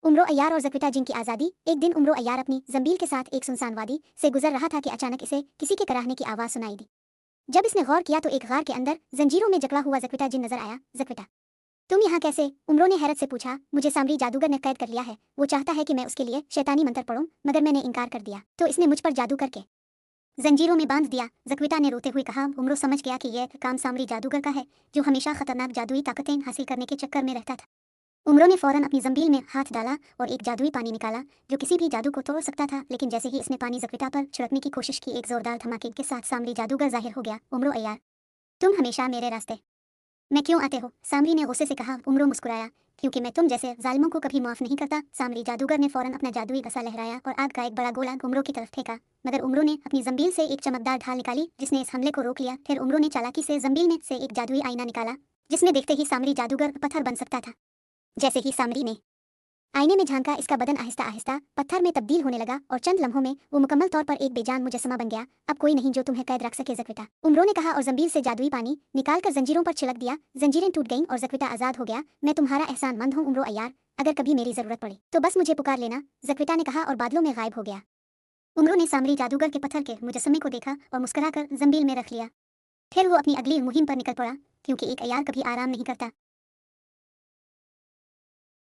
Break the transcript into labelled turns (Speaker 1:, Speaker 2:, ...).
Speaker 1: उमरो अय्यार और जक्विटा जिन की आज़ादी। एक दिन उमरो अय्यार अपनी जंबील के साथ एक सुनसान वादी से गुजर रहा था कि अचानक इसे किसी के कराहने की आवाज़ सुनाई दी। जब इसने गौर किया तो एक गार के अंदर जंजीरों में जकड़ा हुआ जक्विटा जिन नजर आया। जक्विटा, तुम यहाँ कैसे? उमरो ने हैरत से पूछा। मुझे सामरी जादूगर ने कैद कर लिया है। वो चाहता है कि मैं उसके लिए शैतानी मंत्र पढ़ूं, मगर मैंने इनकार कर दिया तो इसने मुझ पर जादू करके जंजीरों में बांध दिया। जक्विटा ने रोते हुए कहा। उमरो समझ गया कि यह काम सामरी जादूगर का है, जो हमेशा खतरनाक जादुई ताकतें हासिल करने के चक्कर में रहता था। उमरो ने फौरन अपनी जंबील में हाथ डाला और एक जादुई पानी निकाला जो किसी भी जादू को तोड़ सकता था। लेकिन जैसे ही इसने पानी जक्विटा पर छिड़कने की कोशिश की, एक जोरदार धमाके के साथ सामरी जादूगर जाहिर हो गया। उमरो अय्यार, तुम हमेशा मेरे रास्ते मैं क्यों आते हो? सामरी ने गुस्से से कहा। उमरो मुस्कुराया। क्योंकि मैं तुम जैसे जालिमों को कभी माफ नहीं करता। सामरी जादूगर ने फौरन अपना जादुई बसा लहराया और आग का एक बड़ा गोला उमरो की तरफ फेंका। मगर उमरो ने अपनी जंबील से एक चमकदार ढाल निकाली जिसने इस हमले को रोक लिया। फिर उमरो ने चालाकी से जंबील में से एक जादुई आईना निकाला जिसमें देखते ही सामरी जादूगर पत्थर बन सकता था। जैसे ही सामरी ने आईने में झांका, इसका बदन आहिस्ता आहिस्ता पत्थर में तब्दील होने लगा और चंद लम्हों में वो मुकम्मल तौर पर एक बेजान मुजस्समा बन गया। अब कोई नहीं जो तुम्हें कैद रख सके जक्विटा, उमरो ने कहा और जंबील से जादुई पानी निकालकर जंजीरों पर छिड़क दिया। जंजीरें टूट गईं और जक्विटा आजाद हो गया। मैं तुम्हारा एहसानमंद हूँ उमरो अय्यार। अगर कभी मेरी जरूरत पड़े तो बस मुझे पुकार लेना, जक्विटा ने कहा और बादलों में गायब हो गया। उमरो ने सामरी जादूगर के पत्थर के मुजस्समे को देखा और मुस्कुराकर जंबील में रख लिया। फिर वो अपनी अगली मुहिम पर निकल पड़ा, क्योंकि एक अय्यार कभी आराम नहीं करता।